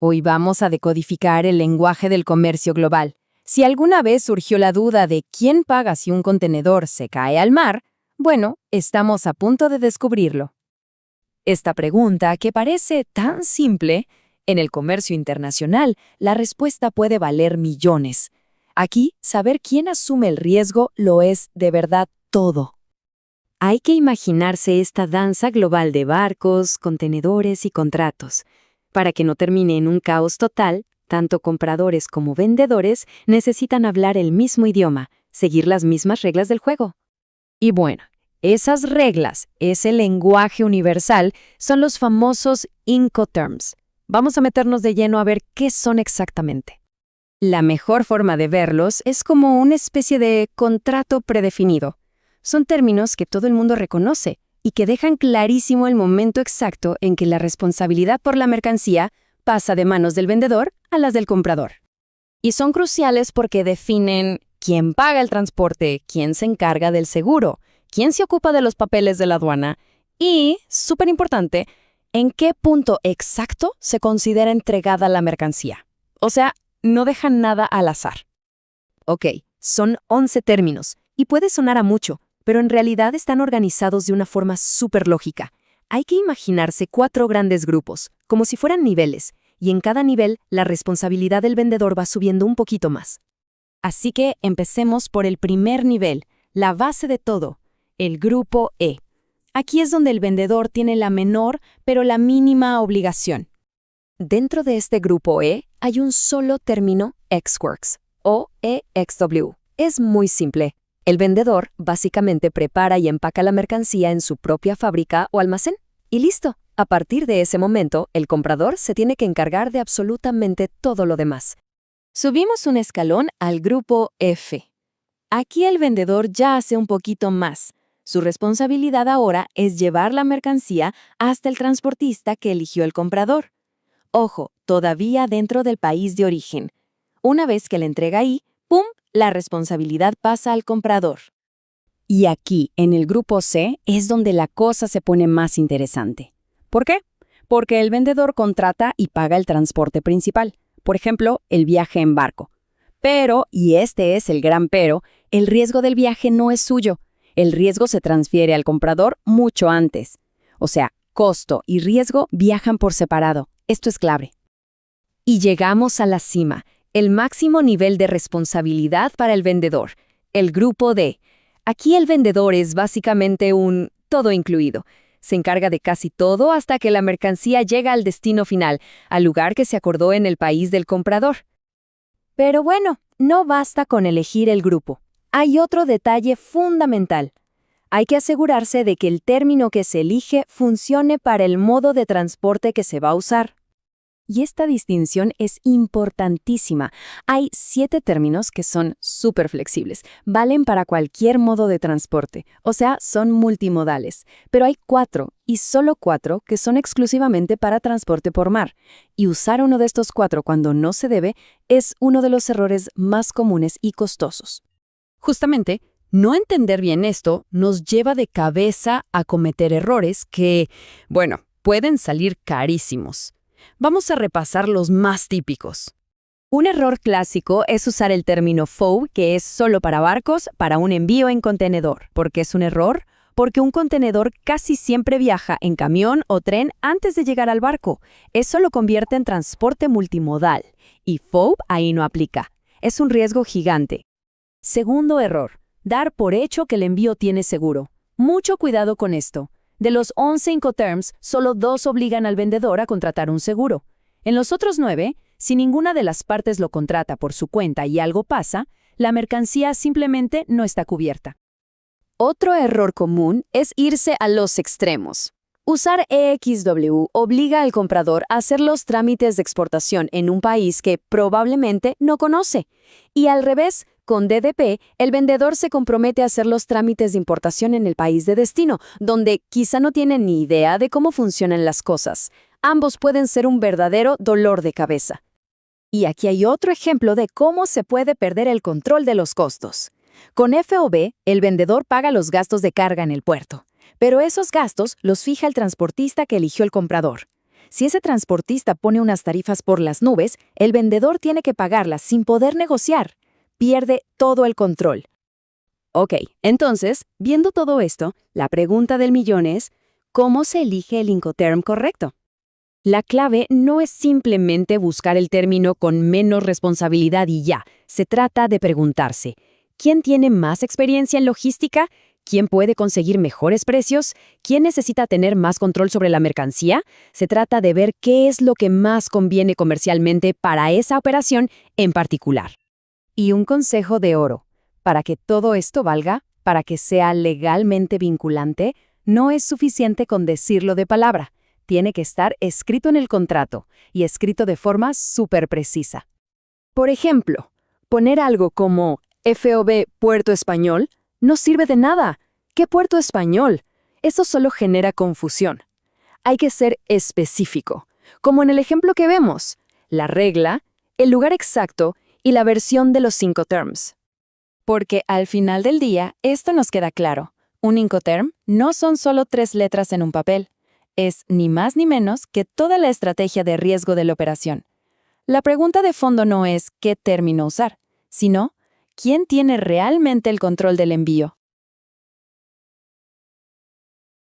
Hoy vamos a decodificar el lenguaje del comercio global. Si alguna vez surgió la duda de quién paga si un contenedor se cae al mar, bueno, estamos a punto de descubrirlo. Esta pregunta, que parece tan simple, en el comercio internacional, la respuesta puede valer millones. Aquí, saber quién asume el riesgo lo es de verdad todo. Hay que imaginarse esta danza global de barcos, contenedores y contratos. Para que no termine en un caos total, tanto compradores como vendedores necesitan hablar el mismo idioma, seguir las mismas reglas del juego. Y bueno, esas reglas, ese lenguaje universal, son los famosos Incoterms. Vamos a meternos de lleno a ver qué son exactamente. La mejor forma de verlos es como una especie de contrato predefinido. Son términos que todo el mundo reconoce y que dejan clarísimo el momento exacto en que la responsabilidad por la mercancía pasa de manos del vendedor a las del comprador. Y son cruciales porque definen quién paga el transporte, quién se encarga del seguro, quién se ocupa de los papeles de la aduana y, súper importante, en qué punto exacto se considera entregada la mercancía. O sea, no dejan nada al azar. Ok, son 11 términos y puede sonar a mucho, pero en realidad están organizados de una forma súper lógica. Hay que imaginarse 4 grandes grupos, como si fueran niveles, y en cada nivel la responsabilidad del vendedor va subiendo un poquito más. Así que empecemos por el primer nivel, la base de todo, el grupo E. Aquí es donde el vendedor tiene la menor, pero la mínima obligación. Dentro de este grupo E hay un solo término EXWORKS o EXW. Es muy simple. El vendedor básicamente prepara y empaca la mercancía en su propia fábrica o almacén. Y listo. A partir de ese momento, el comprador se tiene que encargar de absolutamente todo lo demás. Subimos un escalón al grupo F. Aquí el vendedor ya hace un poquito más. Su responsabilidad ahora es llevar la mercancía hasta el transportista que eligió el comprador. Ojo, todavía dentro del país de origen. Una vez que la entrega ahí, ¡pum!, la responsabilidad pasa al comprador. Y aquí, en el grupo C, es donde la cosa se pone más interesante. ¿Por qué? Porque el vendedor contrata y paga el transporte principal, por ejemplo, el viaje en barco. Pero, y este es el gran pero, el riesgo del viaje no es suyo. El riesgo se transfiere al comprador mucho antes. O sea, costo y riesgo viajan por separado. Esto es clave. Y llegamos a la cima, el máximo nivel de responsabilidad para el vendedor, el grupo D. Aquí el vendedor es básicamente un todo incluido. Se encarga de casi todo hasta que la mercancía llega al destino final, al lugar que se acordó en el país del comprador. Pero bueno, no basta con elegir el grupo. Hay otro detalle fundamental. Hay que asegurarse de que el término que se elige funcione para el modo de transporte que se va a usar. Y esta distinción es importantísima. Hay 7 términos que son súper flexibles. Valen para cualquier modo de transporte, o sea, son multimodales. Pero hay 4, y solo 4, que son exclusivamente para transporte por mar. Y usar uno de estos 4 cuando no se debe es uno de los errores más comunes y costosos. Justamente, no entender bien esto nos lleva de cabeza a cometer errores que, bueno, pueden salir carísimos. Vamos a repasar los más típicos. Un error clásico es usar el término FOB, que es solo para barcos, para un envío en contenedor. ¿Por qué es un error? Porque un contenedor casi siempre viaja en camión o tren antes de llegar al barco. Eso lo convierte en transporte multimodal. Y FOB ahí no aplica. Es un riesgo gigante. Segundo error, dar por hecho que el envío tiene seguro. Mucho cuidado con esto. De los 11 Incoterms, solo 2 obligan al vendedor a contratar un seguro. En los otros 9, si ninguna de las partes lo contrata por su cuenta y algo pasa, la mercancía simplemente no está cubierta. Otro error común es irse a los extremos. Usar EXW obliga al comprador a hacer los trámites de exportación en un país que probablemente no conoce. Y al revés, con DDP, el vendedor se compromete a hacer los trámites de importación en el país de destino, donde quizá no tiene ni idea de cómo funcionan las cosas. Ambos pueden ser un verdadero dolor de cabeza. Y aquí hay otro ejemplo de cómo se puede perder el control de los costos. Con FOB, el vendedor paga los gastos de carga en el puerto, pero esos gastos los fija el transportista que eligió el comprador. Si ese transportista pone unas tarifas por las nubes, el vendedor tiene que pagarlas sin poder negociar. Pierde todo el control. Ok, entonces, viendo todo esto, la pregunta del millón es, ¿cómo se elige el Incoterm correcto? La clave no es simplemente buscar el término con menos responsabilidad y ya. Se trata de preguntarse, ¿quién tiene más experiencia en logística? ¿Quién puede conseguir mejores precios? ¿Quién necesita tener más control sobre la mercancía? Se trata de ver qué es lo que más conviene comercialmente para esa operación en particular. Y un consejo de oro. Para que todo esto valga, para que sea legalmente vinculante, no es suficiente con decirlo de palabra. Tiene que estar escrito en el contrato y escrito de forma súper precisa. Por ejemplo, poner algo como FOB Puerto Español no sirve de nada. ¿Qué puerto español? Eso solo genera confusión. Hay que ser específico, como en el ejemplo que vemos, la regla, el lugar exacto y la versión de los Incoterms. Porque al final del día, esto nos queda claro. Un Incoterm no son solo 3 letras en un papel. Es ni más ni menos que toda la estrategia de riesgo de la operación. La pregunta de fondo no es qué término usar, sino quién tiene realmente el control del envío.